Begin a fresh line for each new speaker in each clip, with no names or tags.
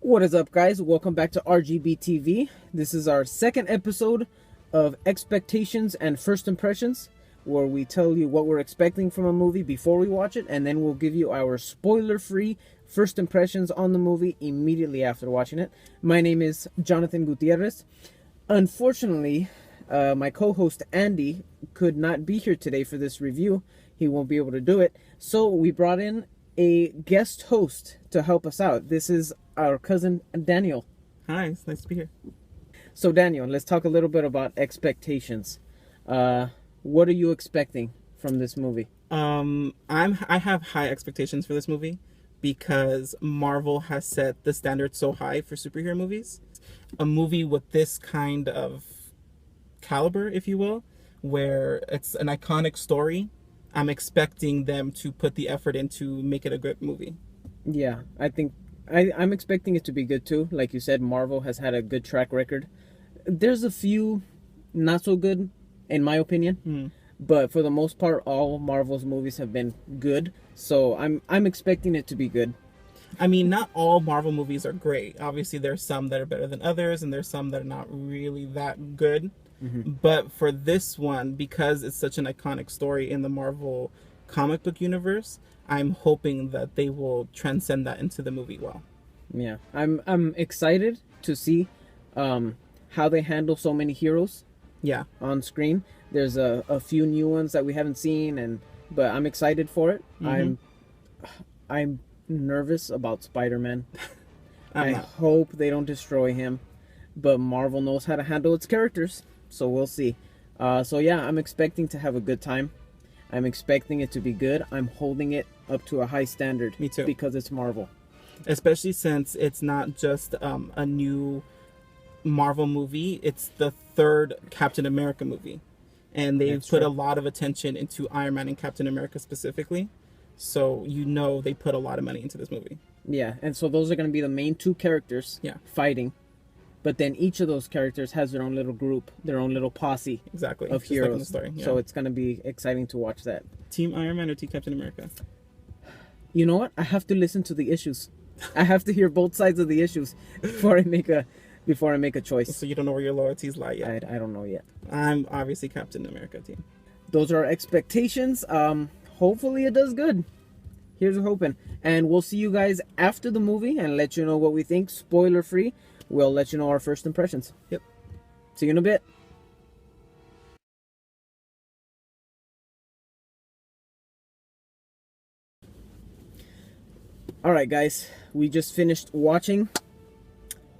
What is up, guys? Welcome back to RGBtv. This is our second episode of Expectations and First Impressions, where we tell you what we're expecting from a movie before we watch it, and then we'll give you our spoiler-free first impressions on the movie immediately after watching it. My name is Jonathan Gutierrez. Unfortunately, my co-host Andy could not be here today for this review. He won't be able to do it, so we brought in a guest host to help us out. This is our cousin Daniel.
Hi, it's nice to be here.
So Daniel, let's talk a little bit about expectations. What are you expecting from this movie?
I have high expectations for this movie because Marvel has set the standard so high for superhero movies. A movie with this kind of caliber, if you will, where it's an iconic story, I'm expecting them to put the effort in to make it a good movie.
Yeah, I think I'm expecting it to be good too. Like you said, Marvel has had a good track record. There's a few not so good, in my opinion, but for the most part, all Marvel's movies have been good. So I'm expecting it to be good.
I mean, not all Marvel movies are great. Obviously, there's some that are better than others, and there's some that are not really that good. But for this one, because it's such an iconic story in the Marvel comic book universe, I'm hoping that they will transcend that into the movie well.
Yeah, I'm excited to see how they handle so many heroes.
Yeah,
on screen. There's a few new ones that we haven't seen, but I'm excited for it. I'm nervous about Spider-Man. I hope they don't destroy him, but Marvel knows how to handle its characters, so we'll see. So yeah, I'm expecting to have a good time. I'm expecting it to be good. I'm holding it up to a high standard.
Me too.
Because it's Marvel.
Especially since it's not just a new Marvel movie, it's the third Captain America movie. And they've put a lot of attention into Iron Man and Captain America specifically. So they put a lot of money into this movie.
Yeah, and so those are going to be the main two characters fighting. But then each of those characters has their own little group, their own little posse of heroes. Like in the story. Yeah. So it's going to be exciting to watch that.
Team Iron Man or Team Captain America?
You know what? I have to listen to the issues. I have to hear both sides of the issues before I make a choice.
So you don't know where your loyalties lie yet?
I don't know yet.
I'm obviously Captain America team.
Those are our expectations. Hopefully it does good. Here's hoping. And we'll see you guys after the movie and let you know what we think. Spoiler free. We'll let you know our first impressions.
Yep.
See you in a bit. Alright guys, we just finished watching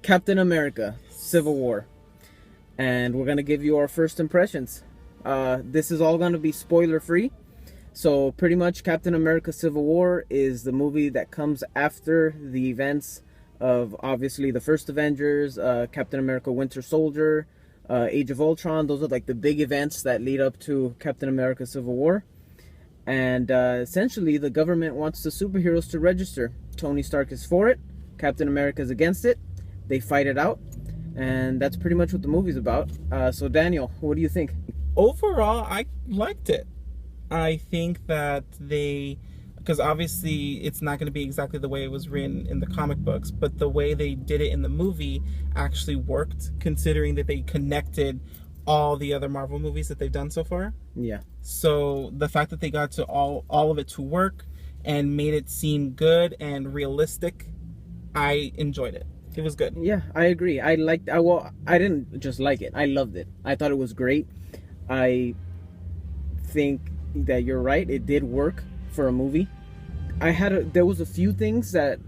Captain America Civil War. And we're going to give you our first impressions. This is all going to be spoiler free. So pretty much Captain America Civil War is the movie that comes after the events of obviously the first Avengers, Captain America Winter Soldier, Age of Ultron. Those are like the big events that lead up to Captain America Civil War. And essentially the government wants the superheroes to register. Tony Stark is for it. Captain America is against it. They fight it out. And that's pretty much what the movie's about. So Daniel, what do you think?
Overall, I liked it. I think that because obviously it's not going to be exactly the way it was written in the comic books, but the way they did it in the movie actually worked, considering that they connected all the other Marvel movies that they've done so far.
Yeah.
So the fact that they got to all of it to work and made it seem good and realistic, I enjoyed it. It was good.
Yeah, I agree. I didn't just like it. I loved it. I thought it was great. I think that you're right. It did work for a movie. There was a few things that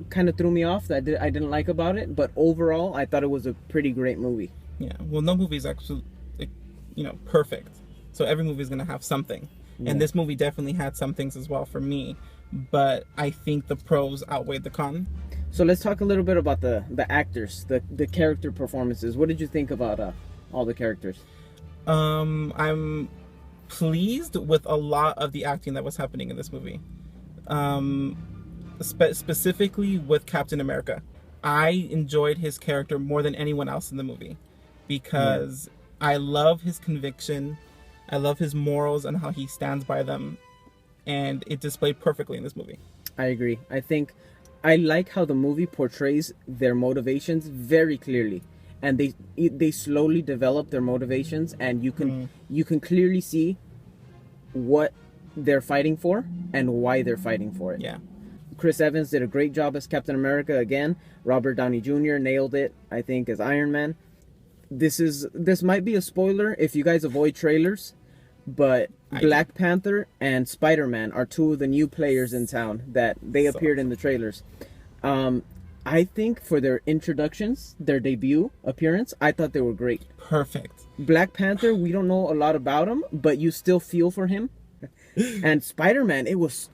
kind of threw me off that I didn't like about it, but overall, I thought it was a pretty great movie.
Yeah. Well, no movie is actually, perfect. So every movie is going to have something. Yeah. And this movie definitely had some things as well for me, but I think the pros outweighed the con.
So let's talk a little bit about the actors, the character performances. What did you think about all the characters?
I'm pleased with a lot of the acting that was happening in this movie. Specifically with Captain America. I enjoyed his character more than anyone else in the movie because I love his conviction. I love his morals and how he stands by them. And it displayed perfectly in this movie.
I agree. I think I like how the movie portrays their motivations very clearly, and they slowly develop their motivations, and you can clearly see what they're fighting for and why they're fighting for it.
Yeah.
Chris Evans did a great job as Captain America again. Robert Downey Jr. nailed it, I think, as Iron Man. This might be a spoiler if you guys avoid trailers, but Black Panther and Spider-Man are two of the new players in town that they appeared in the trailers. I think for their introductions, their debut appearance, I thought they were great.
Perfect.
Black Panther, we don't know a lot about him, but you still feel for him. And Spider-Man, it was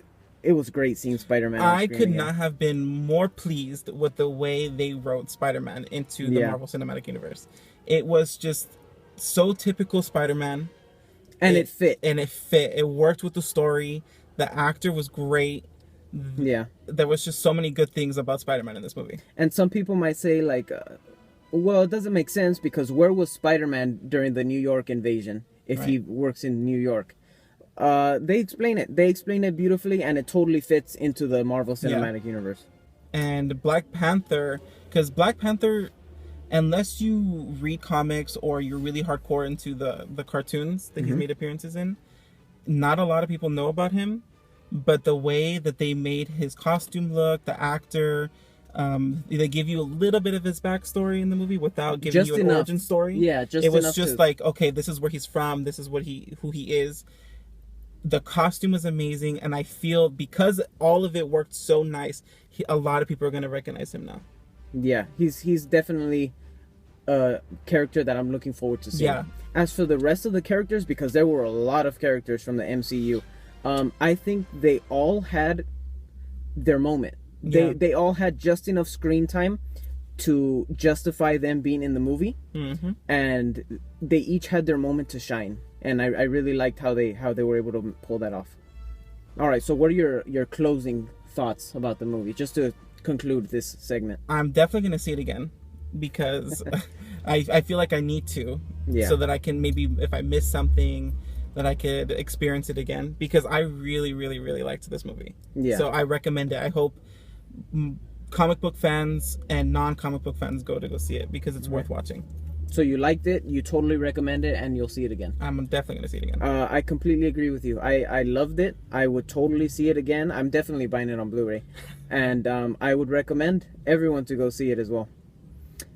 great seeing Spider-Man.
I could not have been more pleased with the way they wrote Spider-Man into the Marvel Cinematic Universe. It was just so typical Spider-Man.
And it fit.
And it fit. It worked with the story. The actor was great.
Yeah.
There was just so many good things about Spider-Man in this movie.
And some people might say, like, well, it doesn't make sense because where was Spider-Man during the New York invasion if he works in New York? They explain it. They explain it beautifully, and it totally fits into the Marvel Cinematic Universe.
And Black Panther, because Black Panther, unless you read comics or you're really hardcore into the cartoons that he's made appearances in, not a lot of people know about him. But the way that they made his costume look, the actor, they give you a little bit of his backstory in the movie without giving you an origin story.
Yeah, just
it was
enough
just like, okay, this is where he's from, this is who he is. The costume was amazing, and I feel because all of it worked so nice, a lot of people are gonna recognize him now.
Yeah, he's definitely a character that I'm looking forward to seeing.
Yeah.
As for the rest of the characters, because there were a lot of characters from the MCU, I think they all had their moment. They all had just enough screen time to justify them being in the movie, and they each had their moment to shine. And I really liked how they were able to pull that off. All right, so what are your closing thoughts about the movie, just to conclude this segment?
I'm definitely gonna see it again because I feel like I need to, so that I can maybe, if I miss something, that I could experience it again, because I really, really, really liked this movie. Yeah. So I recommend it. I hope comic book fans and non-comic book fans go see it because it's worth watching.
So you liked it, you totally recommend it, and you'll see it again.
I'm definitely going to see it again.
I completely agree with you. I loved it. I would totally see it again. I'm definitely buying it on Blu-ray. And I would recommend everyone to go see it as well.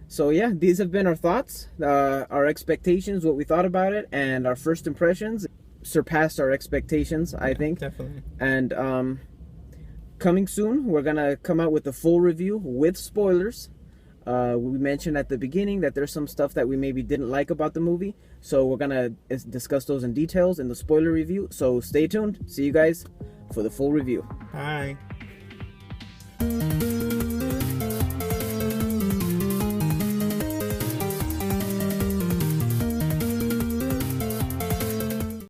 So yeah, these have been our thoughts, our expectations, what we thought about it, and our first impressions surpassed our expectations, I think.
Definitely.
And coming soon, we're going to come out with a full review with spoilers. We mentioned at the beginning that there's some stuff that we maybe didn't like about the movie. So we're going to discuss those in details in the spoiler review. So stay tuned. See you guys for the full review.
Bye.